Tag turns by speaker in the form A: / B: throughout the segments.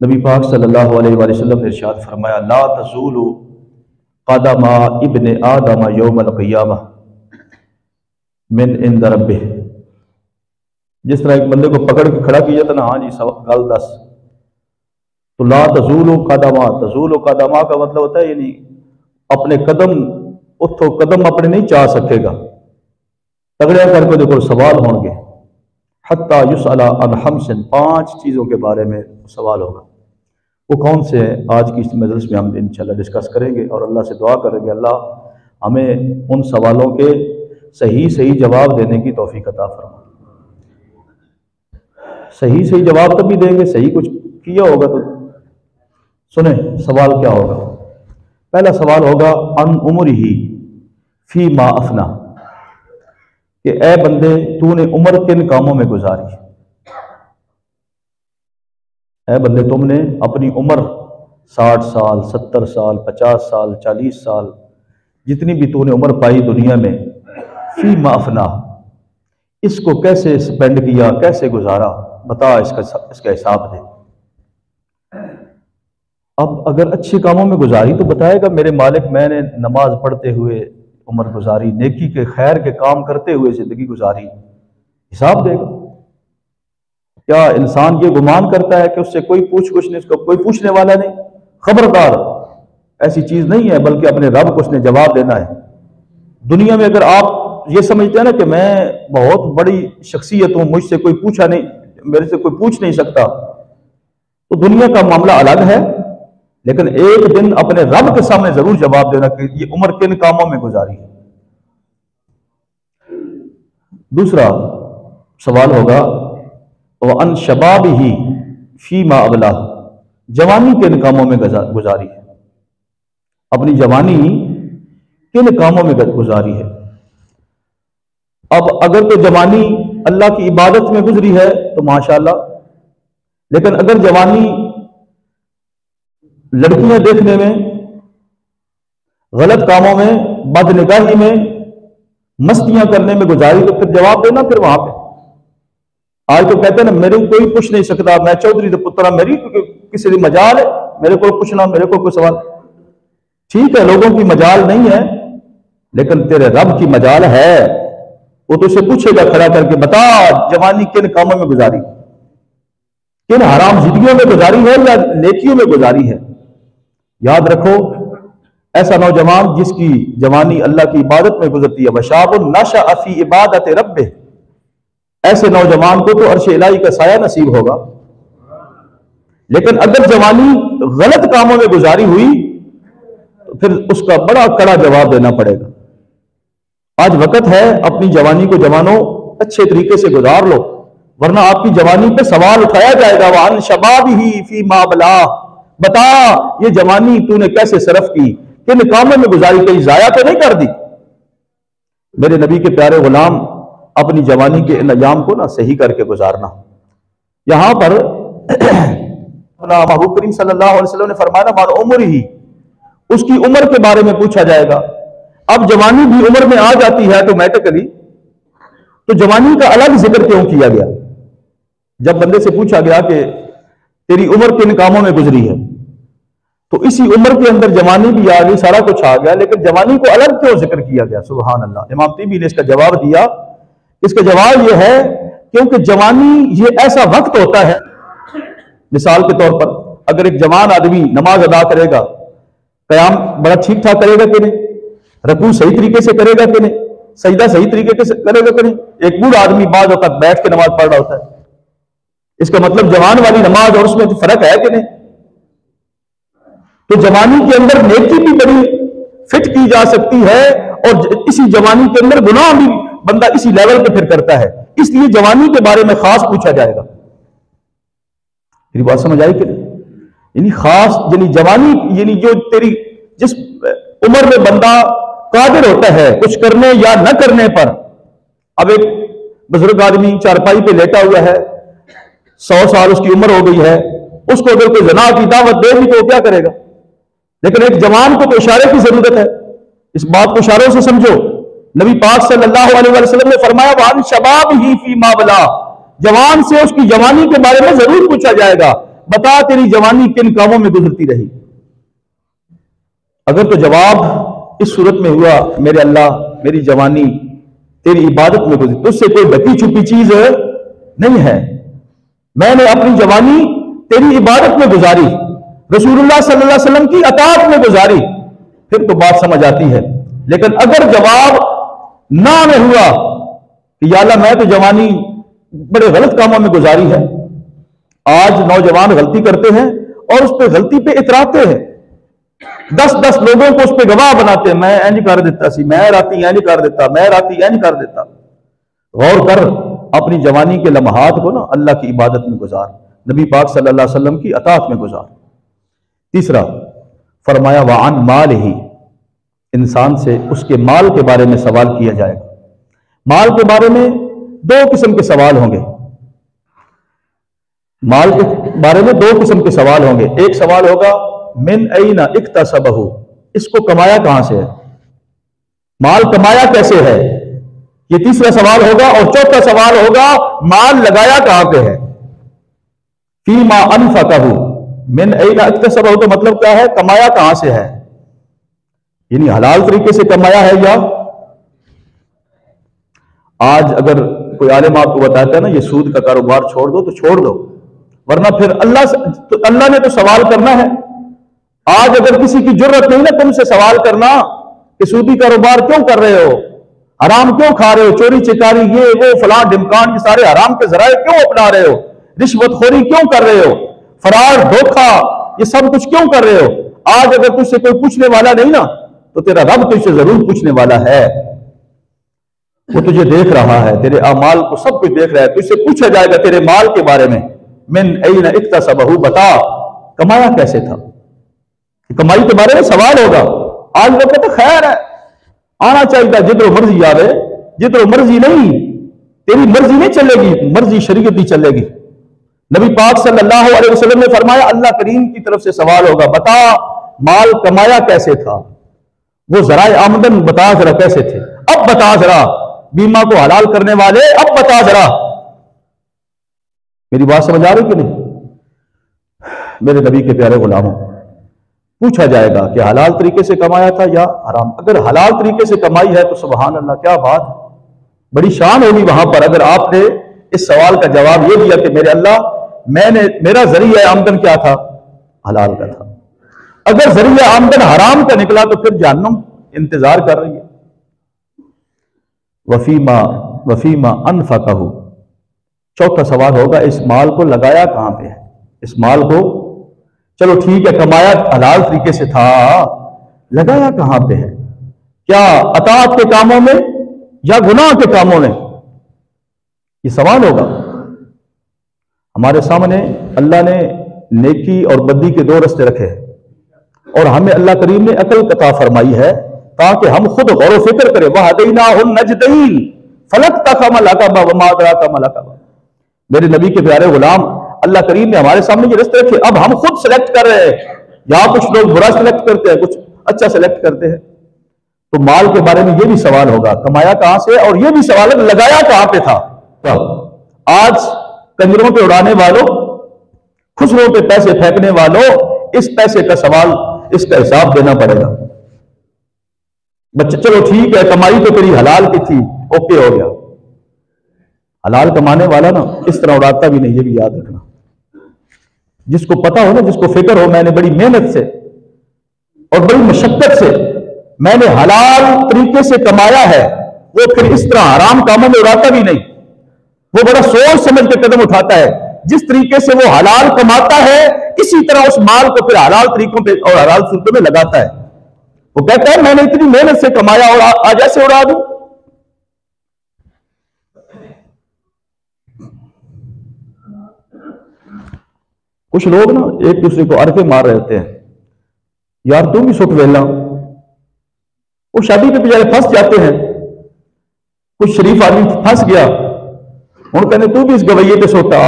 A: नबी पाक सल्लल्लाहु अलैहि वसल्लम ने इरशाद फरमाया, ला तज़ूलु क़दमा इब्न आदम यौमल क़ियामह मिन इंद रब्बिह। जिस तरह एक बंदे को पकड़ के खड़ा किया था ना, हाँ जी सब गल दस, तो ला तज़ूलु कदमा का मतलब होता है यानी अपने कदम उठो, कदम अपने नहीं चाह सकेगा, तगड़िया करके देखो सवाल होंगे। हत्ता युसअला अन खम्सिन, 5 चीज़ों के बारे में सवाल होगा। वो कौन से हैं, आज की इस मजलिस में हम इंशाल्लाह डिस्कस करेंगे और अल्लाह से दुआ करेंगे अल्लाह हमें उन सवालों के सही सही जवाब देने की तौफीक अता फरमा। सही सही जवाब तभी देंगे, सही कुछ किया होगा तो। सुने सवाल क्या होगा। पहला सवाल होगा अन उम्रिही फी मा अफना, कि ए बंदे तूने उम्र किन कामों में गुजारी। ए बंदे तुमने अपनी उम्र 60 साल 70 साल 50 साल 40 साल जितनी भी तूने उम्र पाई दुनिया में, फी मा अफना, इसको कैसे स्पेंड किया, कैसे गुजारा, बता, इसका हिसाब दे। अब अगर अच्छे कामों में गुजारी तो बताएगा मेरे मालिक मैंने नमाज पढ़ते हुए उम्र गुजारी, नेकी के खैर के काम करते हुए जिंदगी गुजारी, हिसाब देगा। क्या इंसान ये गुमान करता है कि उससे कोई पूछ कुछ नहीं, उसको कोई पूछने वाला नहीं? खबरदार, ऐसी चीज नहीं है, बल्कि अपने रब को उसने जवाब देना है। दुनिया में अगर आप ये समझते हैं ना कि मैं बहुत बड़ी शख्सियत हूं, मुझसे कोई पूछा नहीं, मेरे से कोई पूछ नहीं सकता, तो दुनिया का मामला अलग है। लेकिन एक दिन अपने रब के सामने जरूर जवाब देना कि ये उम्र किन कामों में गुजारी है। दूसरा सवाल होगा वह अन शबाबिही फी मा अबला, जवानी किन कामों में गुजारी है, अपनी जवानी किन कामों में गुजारी है। अब अगर तो जवानी अल्लाह की इबादत में गुजरी है तो माशाअल्लाह, लेकिन अगर जवानी लड़कियां देखने में, गलत कामों में, बदनिगाही में, मस्तियां करने में गुजारी तो फिर जवाब देना फिर वहां पे। आज तो कहते हैं ना मेरे को कोई पूछ नहीं सकता, मैं चौधरी तो पुत्रा, मेरी किसी की मजाल है मेरे को पूछना, मेरे को कोई सवाल। ठीक है लोगों की मजाल नहीं है, लेकिन तेरे रब की मजाल है, वो तो उसे पूछेगा खड़ा करके, बता जवानी किन कामों में गुजारी, किन हराम जिंदगियों में गुजारी है या नेकियों में गुजारी है। याद रखो ऐसा नौजवान जिसकी जवानी अल्लाह की इबादत में गुजरती है, वशाबुन नशअ फी इबादत रब्बिह, ऐसे नौजवान को तो अर्श इलाही का साया नसीब होगा। लेकिन अगर जवानी गलत कामों में गुजारी हुई तो फिर उसका बड़ा कड़ा जवाब देना पड़ेगा। आज वक्त है अपनी जवानी को जवानों अच्छे तरीके से गुजार लो, वरना आपकी जवानी पे सवाल उठाया जाएगा। वान शबाबिही फी मा बला, बता ये जवानी तूने कैसे सरफ की, किन कामों में गुजारी, कहीं जाया तो नहीं कर दी। मेरे नबी के प्यारे गुलाम अपनी जवानी के इन अयाम को ना सही करके गुजारना। यहां पर महबूब करीम सल्लल्लाहु अलैहि वसल्लम ने फरमाया मान उम्र ही, उसकी उम्र के बारे में पूछा जाएगा। अब जवानी भी उम्र में आ जाती है ऑटोमेटिकली, तो जवानी का अलग जिक्र क्यों किया गया। जब बंदे से पूछा गया कि तेरी उम्र किन कामों में गुजरी है, तो इसी उम्र के अंदर जवानी भी आ गई, सारा कुछ आ गया, लेकिन जवानी को अलग क्यों जिक्र किया गया। सुभान अल्लाह। इमाम तीबी ने इसका जवाब दिया, इसका जवाब यह है क्योंकि जवानी ये ऐसा वक्त होता है, मिसाल के तौर पर अगर एक जवान आदमी नमाज अदा करेगा, कयाम बड़ा ठीक ठाक करेगा कि नहीं, रकू सही तरीके से करेगा कि नहीं, सजदा सही तरीके से करेगा कि नहीं। एक बूढ़ा आदमी बाद वक्त बैठ के नमाज पढ़ रहा होता है, इसका मतलब जवान वाली नमाज और उसमें फर्क है कि नहीं। तो जवानी के अंदर नेकी भी बड़ी फिट की जा सकती है और इसी जवानी के अंदर गुनाह भी बंदा इसी लेवल पे फिर करता है, इसलिए जवानी के बारे में खास पूछा जाएगा। मेरी बात समझ आई कि नहीं। यानी खास यानी जवानी यानी जो तेरी जिस उम्र में बंदा कादिर होता है कुछ करने या न करने पर। अब एक बुजुर्ग आदमी चारपाई पे लेटा हुआ है, 100 साल उसकी उम्र हो गई है, उसको अगर कोई ज़ना की दावत देगी तो क्या करेगा। लेकिन एक जवान को तो इशारे की जरूरत है, इस बात को इशारों से समझो। नबी पाक सल्लल्लाहु अलैहि वसल्लम ने फरमाया वान शबाब ही फी मा बला, जवान से उसकी जवानी के बारे में जरूर पूछा जाएगा। बता तेरी जवानी किन कामों में गुजरती रही। अगर तो जवाब इस सूरत में हुआ, मेरे अल्लाह मेरी जवानी तेरी इबादत में गुजरी, तो उससे कोई ढकी छुपी चीज नहीं है, मैंने अपनी जवानी तेरी इबादत में गुजारी, रसूलुल्लाह सल्लल्लाहु अलैहि वसल्लम की अताअत में गुजारी, फिर तो बात समझ आती है। लेकिन अगर जवाब ना में हुआ कि या अल्लाह मैं तो जवानी बड़े गलत कामों में गुजारी है, आज नौजवान गलती करते हैं और उस पर गलती पे इतराते हैं, 10-10 लोगों को उस पर गवाह बनाते हैं, मैं इंज कर देता सी, मैं राती इंज कर देता, मैं राती इंज कर देता। गौर कर, अपनी जवानी के लम्हात को ना अल्लाह की इबादत में गुजार, नबी पाक सल्लल्लाहु अलैहि वसल्लम की अताअत में गुजार। तीसरा फरमाया वान माल ही, इंसान से उसके माल के बारे में सवाल किया जाएगा। माल के बारे में दो किस्म के सवाल होंगे, माल के बारे में दो किस्म के सवाल होंगे। एक सवाल होगा मिन ऐना इक्तसबहु, इसको कमाया कहां से है, माल कमाया कैसे है, ये तीसरा सवाल होगा। और चौथा सवाल होगा माल लगाया कहां पे है, फीमा अनफकहु, मिन ऐना इक्तसबहु तो मतलब क्या है, कमाया कहां से है, यानी हलाल तरीके से कमाया है या। आज अगर कोई आलिम आपको बताता है ना ये सूद का कारोबार छोड़ दो, तो छोड़ दो, वरना फिर अल्लाह ने तो सवाल करना है। आज अगर किसी की जरूरत नहीं ना तुमसे सवाल करना कि सूदी कारोबार क्यों कर रहे हो, हराम क्यों खा रहे हो, चोरी चिकारी ये वो फलां ढिमकान, ये सारे हराम के जराए क्यों अपना रहे हो, रिश्वतखोरी क्यों कर रहे हो, फरार धोखा ये सब कुछ क्यों कर रहे हो, आज अगर तुझसे कोई पूछने वाला नहीं ना तो तेरा रब तुझसे जरूर पूछने वाला है। वो तुझे देख रहा है, तेरे अमाल को सब कुछ देख रहा है, तुझसे पूछा जाएगा तेरे माल के बारे में। मिन ऐना इक्तसबहु, बता कमाया कैसे था, कमाई के बारे में सवाल होगा। आज लोग कहते खैर है, आना चाहिए जिधर मर्जी आवे, जिधर मर्जी नहीं, तेरी मर्जी नहीं चलेगी, मर्जी शरीयत ही चलेगी। नबी पाक सल्लल्लाहु अलैहि वसल्लम ने फरमाया अल्लाह करीम की तरफ से सवाल होगा, बता माल कमाया कैसे था, वो जराए आमदन बता जरा कैसे थे, अब बता जरा, बीमा को हलाल करने वाले अब बता जरा। मेरी बात समझ आ रही कि नहीं। मेरे नबी के प्यारे गुलामों, पूछा जाएगा कि हलाल तरीके से कमाया था या हराम। अगर हलाल तरीके से कमाई है तो सुभान अल्लाह, क्या बात, बड़ी शान होगी वहां पर। अगर आपने इस सवाल का जवाब ये दिया कि मेरे अल्लाह मेरा जरिया आमदन क्या था, हलाल का था। अगर जरिया आमदन हराम का निकला तो फिर जहन्नम इंतजार कर रही है। वफीमा अनफकहु, चौथा सवाल होगा इस माल को लगाया कहां पे है, इस माल को चलो ठीक है कमाया हलाल तरीके से था, लगाया कहां पे है, क्या अताअत के कामों में या गुनाह के कामों में, ये सवाल होगा। हमारे सामने अल्लाह ने नेकी और बद्दी के दो रास्ते रखे हैं और हमें अल्लाह करीम ने अकल अता फरमाई है ताकि हम खुद गौर व फिक्र करें। वहदैनाहुन नजदैन फलक्तहम अलअक़बा वमा अदराका मल अक़बा। मेरे नबी के प्यारे गुलाम, अल्लाह करीम ने हमारे सामने ये रास्ते रखे, अब हम खुद सेलेक्ट कर रहे हैं। यहां कुछ लोग बुरा सेलेक्ट करते हैं, कुछ अच्छा सेलेक्ट करते हैं। तो माल के बारे में ये भी सवाल होगा, कमाया कहां से, और ये भी सवाल है लगाया कहां पे था। तो आज कंजरों पे उड़ाने वालों, खुसरों पे पैसे फेंकने वालों, इस पैसे का सवाल, इसका हिसाब देना पड़ेगा। बच्चे चलो ठीक है कमाई तो तेरी हलाल की थी, ओके हो गया। हलाल कमाने वाला ना इस तरह उड़ाता भी नहीं, ये भी याद रखना। जिसको पता हो ना, जिसको फिक्र हो मैंने बड़ी मेहनत से और बड़ी मशक्कत से मैंने हलाल तरीके से कमाया है, वो फिर इस तरह हराम कामों में उड़ाता भी नहीं। वो बड़ा सोच समझ के कदम उठाता है। जिस तरीके से वो हलाल कमाता है इसी तरह उस माल को फिर हलाल तरीकों पे और हलाल सूरतों में लगाता है। वो कहता है मैंने इतनी मेहनत से कमाया और आज ऐसे उड़ा दूं। कुछ लोग ना एक दूसरे को अरफे मार रहे होते हैं, यार तू भी सुट वेला। वो शादी पे बेचारे फंस जाते हैं। कुछ शरीफ आदमी फंस गया, उन कहने तू भी इस गवैये पे सोता,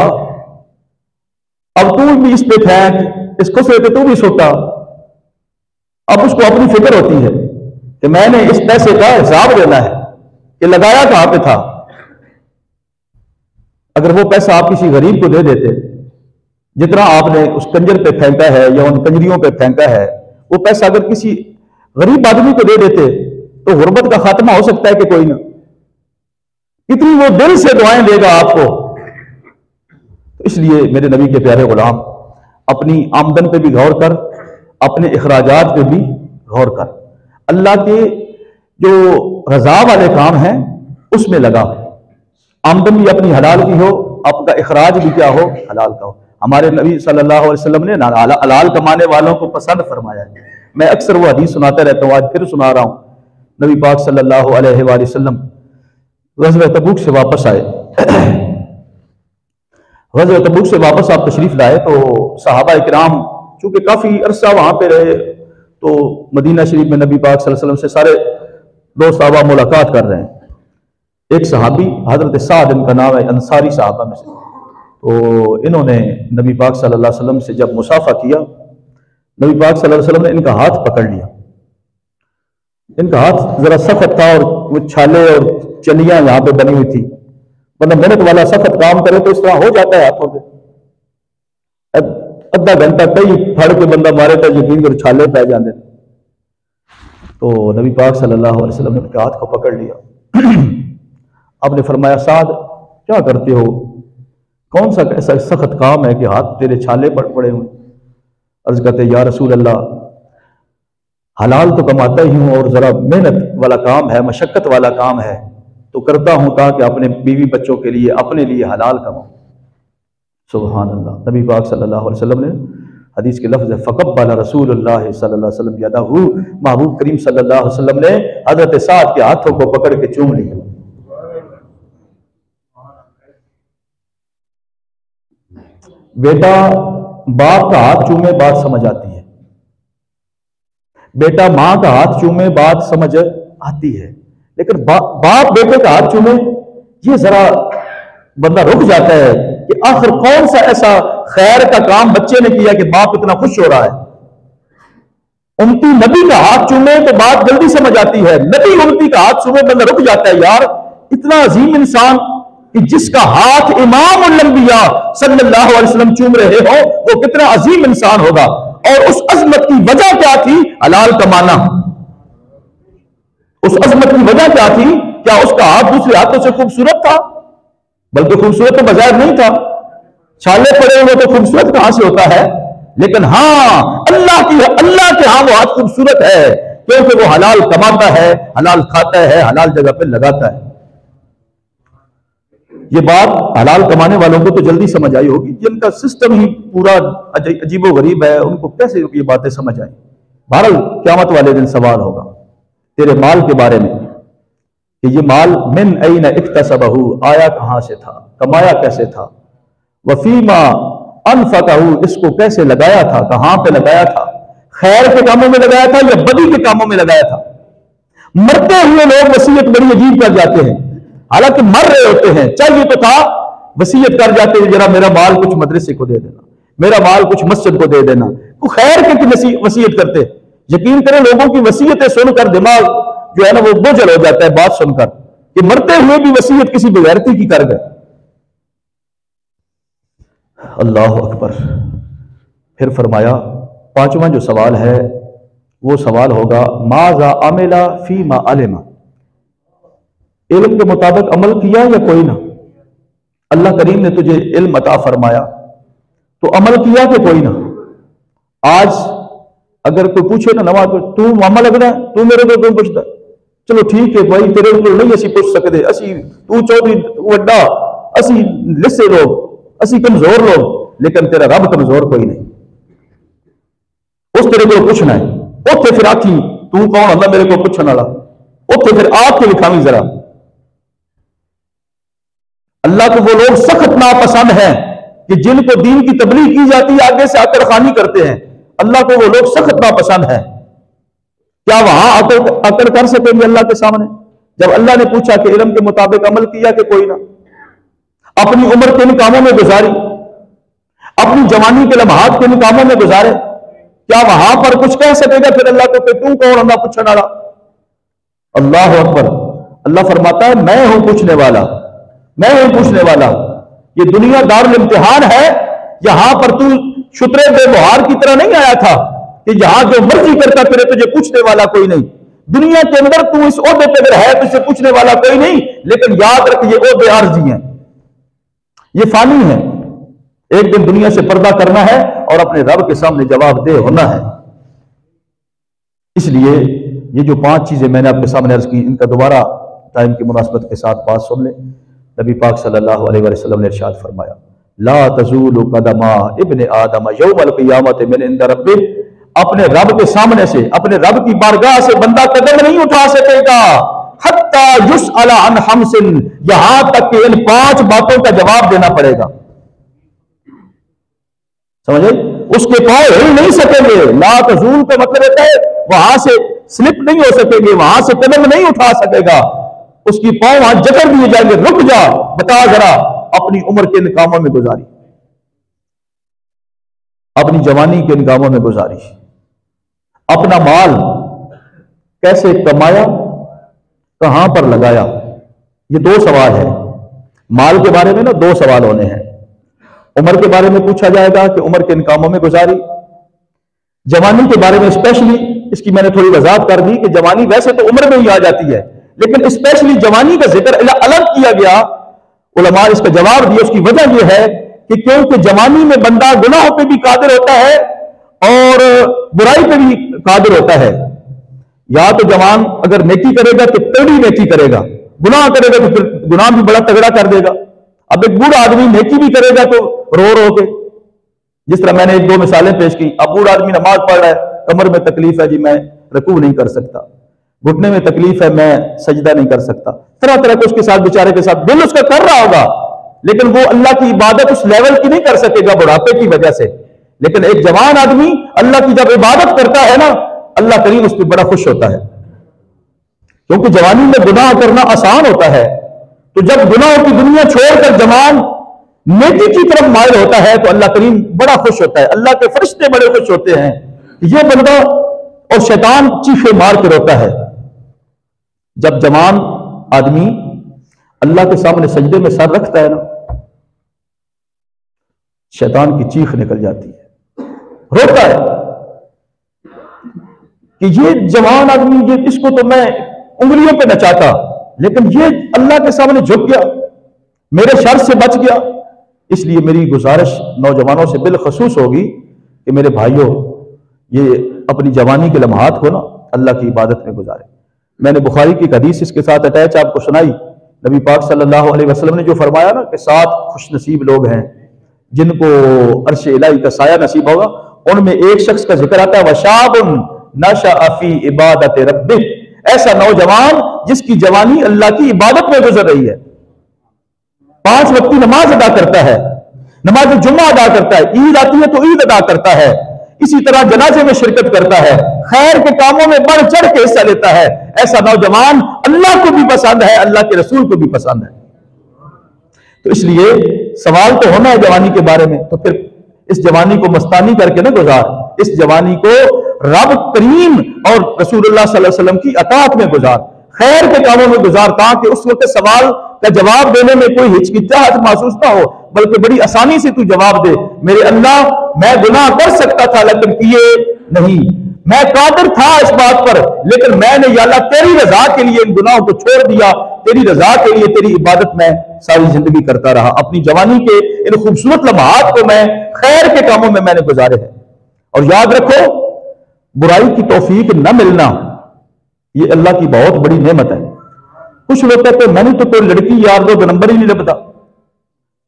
A: अब तू भी इस पे फेंक, इस खुसरे पे तू भी सोता। अब उसको अपनी फिक्र होती है कि मैंने इस पैसे का हिसाब देना है कि लगाया कहां पे था। अगर वो पैसा आप किसी गरीब को दे देते जितना आपने उस कंजर पे फेंका है या उन कंजरियों पे फेंका है, वो पैसा अगर किसी गरीब आदमी को दे देते तो गुर्बत का खात्मा हो सकता है कि कोई ना। इतनी वो दिल से दुआएं देगा आपको। तो इसलिए मेरे नबी के प्यारे गुलाम, अपनी आमदन पे भी गौर कर, अपने अखराजात पे भी गौर कर। अल्लाह के जो रजा वाले काम हैं उसमें लगा। आमदन भी अपनी हलाल की हो, आपका अखराज भी क्या हो, हलाल का हो। हमारे नबी सल्लल्लाहु अलैहि वसल्लम ने हलाल कमाने वालों को पसंद फरमाया है। मैं अक्सर वो हदीस सुनाता रहता हूँ, आज फिर सुना रहा हूँ। नबी पाक सल्लल्लाहु अलैहि वसल्लम ग़ज़वा तबूक से वापस आए। ग़ज़वा तबूक से वापस आप तशरीफ लाए तो सहाबा इकराम चूंकि काफी अरसा वहां पे रहे, तो मदीना शरीफ में नबी पाक सल्लल्लाहु अलैहि वसल्लम से सारे दोस्त साहबा मुलाकात कर रहे हैं। एक सहाबी हजरत साद, इनका नाम है, अंसारी साहबा में से, तो इन्होंने नबी पाक सल्लल्लाहु अलैहि वसल्लम से जब मुसाफा किया, नबी पाक सल्लल्लाहु अलैहि वसल्लम ने इनका हाथ पकड़ लिया। इनका हाथ जरा सख्त था और वो छाले और चलियां यहां पे बनी हुई थी। मतलब मेहनत वाला सख्त काम करे तो इस तरह हो जाता है हाथों पे। अद्धा घंटा कई फड़ के बंदा मारे तो यकीन कर छाले पै जाते। तो नबी पाक सल्लल्लाहु अलैहि वसल्लम ने उनके हाथ को पकड़ लिया। आपने फरमाया, साद क्या करते हो, कौन सा ऐसा सख्त काम है कि हाथ तेरे छाले पड़े हुए। अर्ज करते, या रसूल अल्लाह, हलाल तो कमाता ही हूं और जरा मेहनत वाला काम है, मशक्कत वाला काम है, तो करता हूं ताकि अपने बीवी बच्चों के लिए, अपने लिए हलाल कमाऊं। सुभान अल्लाह। नबी पाक सल्लल्लाहु अलैहि वसल्लम ने हदीस के लफ्ज़ है, फ़क़ब्बल रसूलुल्लाह सल्लल्लाहु अलैहि वसल्लम यदहू, महबूब करीम सल्लल्लाहु अलैहि वसल्लम ने हज़रत साद के हाथों को पकड़ के चूम लिया। बेटा बाप का हाथ चूमे बात समझ आती है, बेटा मां का हाथ चूमे बात समझ आती है, लेकिन बाप बेटे का हाथ चूमे, ये जरा बंदा रुक जाता है कि आखिर कौन सा ऐसा खैर का काम बच्चे ने किया कि बाप इतना खुश हो रहा है। उम्मती नबी का हाथ चूमे तो बात जल्दी समझ आती है, नबी उम्मती का हाथ चूमे बंदा रुक जाता है। यार इतना अजीम इंसान कि जिसका हाथ इमाम उल अंबिया सल्लल्लाहु अलैहि वसल्लम चूम रहे हो, वो कितना अजीम इंसान होगा। और उस अजमत की वजह क्या थी? हलाल कमाना। उस अजमत की वजह क्या थी? क्या उसका हाथ दूसरे हाथों से खूबसूरत था? बल्कि खूबसूरत तो बजाय नहीं था, छाले पड़े हुए तो खूबसूरत कहां से होता है। लेकिन हाँ, अल्लाह के हाथ वो हाथ खूबसूरत है, क्योंकि वो हलाल कमाता है, हलाल खाता है, हलाल जगह पे लगाता है। ये बात हलाल कमाने वालों को तो जल्दी समझ आई होगी, जिनका सिस्टम ही पूरा अजीबो गरीब है, उनको कैसे ये बातें समझ आई। बहरहाल क़यामत वाले दिन सवाल होगा तेरे माल के बारे में कि ये माल मिन ऐन इक्तसबहू, आया कहां से था, कमाया कैसे था, वफीमा अनफकहू, इसको कैसे लगाया था, कहां पे लगाया था, खैर के कामों में लगाया था या बदी के कामों में लगाया था। मरते हुए लोग वसीयत बड़ी अजीब कर जाते हैं, हालांकि मर रहे होते हैं, चाहिए तो था, वसीयत कर जाते हैं, जरा मेरा माल कुछ मदरसे को दे देना, मेरा माल कुछ मस्जिद को दे देना। तो खैर के वसीयत करते। यकीन करें, लोगों की वसीयतें सुनकर दिमाग जो है ना वो बोझल हो जाता है बात सुनकर, कि मरते हुए भी वसीयत किसी बेगैरती की कर गए। अल्लाह अकबर। फिर फरमाया, पांचवा जो सवाल है वो सवाल होगा, माजा अमिला फी मा अलिमा, इल्म के मुताबिक अमल किया या कोई ना। अल्लाह करीम ने तुझे इल्म अता फरमाया तो अमल किया कि कोई ना। आज अगर कोई पूछे ना नवाज, तू मामा लगना है, तू मेरे को क्यों पूछता, चलो ठीक है भाई, तेरे को नहीं असी पूछ सकते, असी तू चौधरी वड्डा, असी लिस्से लोग, असी कमजोर लोग, लेकिन तेरा रब कमजोर कोई नहीं, उस तेरे को पूछना है। उथे फिर आखी तू कौन होंदा मेरे को पूछने वाला, उथे फिर आपके लिखावी जरा। अल्लाह को वो लोग सख्त नापसंद हैं कि जिनको दीन की तबलीग की जाती है आगे से आकर खानी करते हैं। अल्लाह को वो लोग सख्त नापसंद हैं। क्या वहां आकर कर सकेंगे अल्लाह के सामने? जब अल्लाह ने पूछा कि इल्म के मुताबिक अमल किया कि कोई ना, अपनी उम्र किन कामों में गुजारी, अपनी जवानी के लम्हात किन कामों में गुजारे, क्या वहां पर कुछ कह सकेगा फिर अल्लाह को कि तू कौन होना पूछने वाला? अल्लाह अकबर। अल्लाह फरमाता है, मैं हूं पूछने वाला, मैं हूं पूछने वाला। ये दुनिया दारुल इम्तिहान है, यहां पर तू शुतरे बेबुहार की तरह नहीं आया था कि यहां जो मर्जी करता फिरे, तुझे पूछने वाला कोई नहीं। दुनिया के अंदर तू इस ओहदे पे अगर है, तुझसे पूछने वाला कोई नहीं, लेकिन याद रख ये ओहदे आर्जी हैं, ये फानी है। एक दिन दुनिया से पर्दा करना है और अपने रब के सामने जवाबदेह होना है। इसलिए ये जो 5 चीजें मैंने आपके सामने अर्ज की, इनका दोबारा टाइम की मुनासबत के साथ बात सुन ले। नबी पाक सल्लल्लाहु अलैहि वसल्लम ने इरशाद फरमाया, ला तज़ूलु कदमा इब्ने आदम यौमल क़ियामत मिन इंद रब्बि, अपने रब के सामने से, अपने रब की बारगाह से बंदा कदम नहीं उठा सकेगा हत्ता युसअल अन खम्सिन, यहां तक कि इन 5 बातों का जवाब देना पड़ेगा। समझे? उसके पांव हिल नहीं सकेंगे। ला तज़ूल का मतलब होता है वहां से स्लिप नहीं हो सकेंगे, वहां से कदम नहीं उठा सकेगा, उसकी पांव वहां जकड़ दिए जाएंगे। रुक जा, बता जरा अपनी उम्र के इन कामों में गुजारी, अपनी जवानी के इन कामों में गुजारी, अपना माल कैसे कमाया, कहां पर लगाया। ये 2 सवाल है। माल के बारे में ना 2 सवाल होने हैं। उम्र के बारे में पूछा जाएगा कि उम्र के इन कामों में गुजारी। जवानी के बारे में स्पेशली, इसकी मैंने थोड़ी वजाहत कर दी कि जवानी वैसे तो उम्र में ही आ जाती है, लेकिन स्पेशली जवानी का जिक्र अलग किया गया। उलमा ने इसका जवाब दिया। उसकी वजह यह है कि क्योंकि जवानी में बंदा गुनाहों पे भी कादिर होता है और बुराई पे भी कादिर होता है। या तो जवान अगर नेकी करेगा तो तगड़ी नेकी करेगा, गुनाह करेगा तो फिर गुनाह भी बड़ा तगड़ा कर देगा। अब एक बूढ़ा आदमी नेकी भी करेगा तो रो रो के, जिस तरह मैंने 1-2 मिसालें पेश की। अब बूढ़ा आदमी नमाज पढ़ रहा है, कमर में तकलीफ है जी, मैं रकू नहीं कर सकता, घुटने में तकलीफ है, मैं सजदा नहीं कर सकता, तरह तरह के उसके साथ बेचारे के साथ दिल उसका कर रहा होगा, लेकिन वो अल्लाह की इबादत उस लेवल की नहीं कर सकेगा बुढ़ापे की वजह से। लेकिन एक जवान आदमी अल्लाह की जब इबादत करता है ना, अल्लाह करीम उस पर बड़ा खुश होता है, क्योंकि जवानी में गुनाह करना आसान होता है। तो जब गुनाहों की दुनिया छोड़कर जवान नेकी की तरफ माइल होता है तो अल्लाह करीम बड़ा खुश होता है, अल्लाह के फरिश्ते बड़े खुश होते हैं। ये बंदा और शैतान चीखे मार के रोता है। जब जवान आदमी अल्लाह के सामने सजदे में सर रखता है ना, शैतान की चीख निकल जाती है, रोता है कि ये जवान आदमी, ये इसको तो मैं उंगलियों पे नचाता, लेकिन ये अल्लाह के सामने झुक गया, मेरे शर से बच गया। इसलिए मेरी गुजारिश नौजवानों से बिलखसूस होगी कि मेरे भाइयों, ये अपनी जवानी के लम्हात को ना अल्लाह की इबादत में गुजारे। मैंने बुखारी की हदीस इसके साथ अटैच आपको सुनाई। नबी पाक सल्लल्लाहु अलैहि वसल्लम ने जो फरमाया ना कि 7 खुशनसीब लोग हैं जिनको अर्श इलाही का साया नसीब होगा, उनमें एक शख्स का जिक्र आता है, वशाबुन नशअ फी इबादत रब्बिह, ऐसा नौजवान जिसकी जवानी अल्लाह की इबादत में गुजर रही है, 5 वक्त की नमाज अदा करता है, नमाज जुम्मा अदा करता है, ईद आती है तो ईद अदा करता है, इसी तरह जनाजे में शिरकत करता है, खैर के कामों में बढ़ चढ़ के हिस्सा लेता है। ऐसा नौजवान अल्लाह को भी पसंद है, अल्लाह के रसूल को भी पसंद है। तो इसलिए सवाल तो होना है जवानी के बारे में, तो फिर इस जवानी को मस्तानी करके ना गुजार, इस जवानी को रब करीम और रसूलुल्लाह सल्लल्लाहु अलैहि वसल्लम की अताअत में गुजार, खैर के कामों में गुजार, ताकि उस वक्त सवाल का जवाब देने में कोई हिचकिचाहट महसूस ना हो, बल्कि बड़ी आसानी से तू जवाब दे, मेरे अल्लाह मैं गुनाह कर सकता था लेकिन किए नहीं, मैं कादिर था इस बात पर, लेकिन मैंने या अल्लाह तेरी रजा के लिए इन गुनाहों को छोड़ दिया, तेरी रजा के लिए तेरी इबादत में सारी जिंदगी करता रहा। अपनी जवानी के इन खूबसूरत लम्हात को मैं खैर के कामों में मैंने गुजारे हैं। और याद रखो, बुराई की तौफीक न मिलना ये अल्लाह की बहुत बड़ी नेमत है। कुछ लोग कहते हैं मैंने तो कोई लड़की यार 2 नंबर ही नहीं लगता,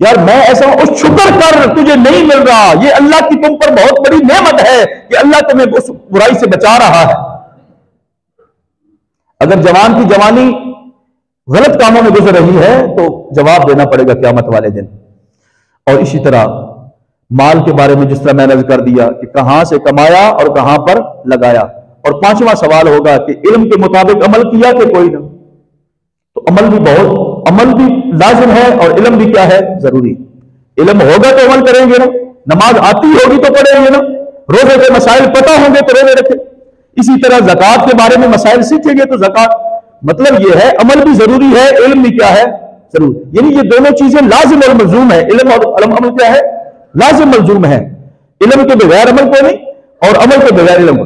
A: यार मैं ऐसा हूं, उस शुक्र कर तुझे नहीं मिल रहा, ये अल्लाह की तुम पर बहुत बड़ी नेमत है कि अल्लाह तुम्हें उस बुराई से बचा रहा है। अगर जवान की जवानी गलत कामों में गुजर रही है तो जवाब देना पड़ेगा क़यामत वाले दिन। और इसी तरह माल के बारे में जिस तरह मैंने अर्ज कर दिया कि कहां से कमाया और कहां पर लगाया। और 5वां सवाल होगा कि इल्म के मुताबिक अमल किया कि कोई ना, तो अमल भी लाजिम है और इल्म भी क्या है, जरूरी। इल्म होगा तो अमल करेंगे ना, नमाज आती होगी तो पढ़ेंगे ना, रोजे के मसाइल पता होंगे तो रोजे रखें। इसी तरह ज़कात के बारे में मसाइल सीखेंगे तो ज़कात, मतलब यह है अमल भी जरूरी है, इल्म भी क्या है, जरूरी। यानी ये दोनों चीजें लाजिम और मलजूम है। इल्म और अमल क्या है, लाजिम मलजूम है। इल्म के बगैर अमल को नहीं और अमल के बगैर इल्म।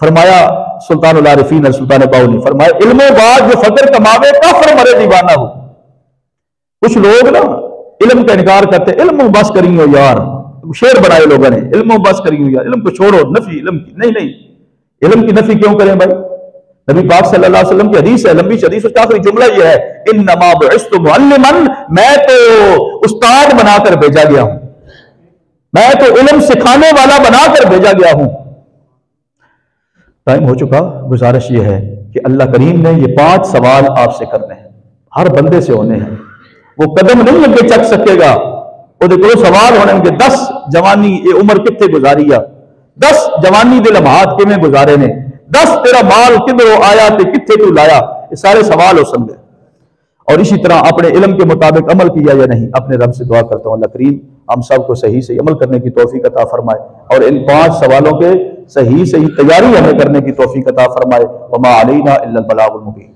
A: फरमाया सुल्तानुल आरिफीन सुल्तान बाउली, फरमाया इल्मो बाद जो फकर कमावे काफर मरे दीवाना हो। कुछ लोग ना इल्म का इनकार करते, इल्म बस करी हो यार, शेर बनाए लोगों ने, इल्म बस करी हो यार, इल्म को छोड़ो, नफी इल्म की नहीं नहीं, इल्म की नफी क्यों करें भाई। नबी पाक सल्लल्लाहु अलैहि वसल्लम की हदीस है, लंबी हदीस, उसका आखिरी जुमला यह है, इन्नमा बुइस्तु मुअल्लिमन, मैं तो उस्ताद बनाकर भेजा गया हूं, मैं तो इल्म सिखाने वाला बनाकर भेजा गया हूं। टाइम हो चुका। गुजारिश यह है कि अल्लाह करीम ने ये 5 सवाल आपसे करने हैं, हर बंदे से होने हैं। वो कदम नहीं लगे चक सकेगा, वो देखो सवाल होने के 10 जवानी ये उम्र कितने गुजारी आ, 10 जवानी दे लम्हात किवें गुजारे ने, 10 तेरा माल किधरों आया ते किथे तू लाया, ये सारे सवाल हो समझे। और इसी तरह अपने इल्म के मुताबिक अमल किया या नहीं। अपने रब से दुआ करता हूं अल्लाह करीम हम सबको सही सही अमल करने की तौफीक अता फरमाए और इन 5 सवालों के सही सही तैयारी हमें करने की तौफीक अता फरमाए। वमा अलैना इल्लल बलागुल मुबीन।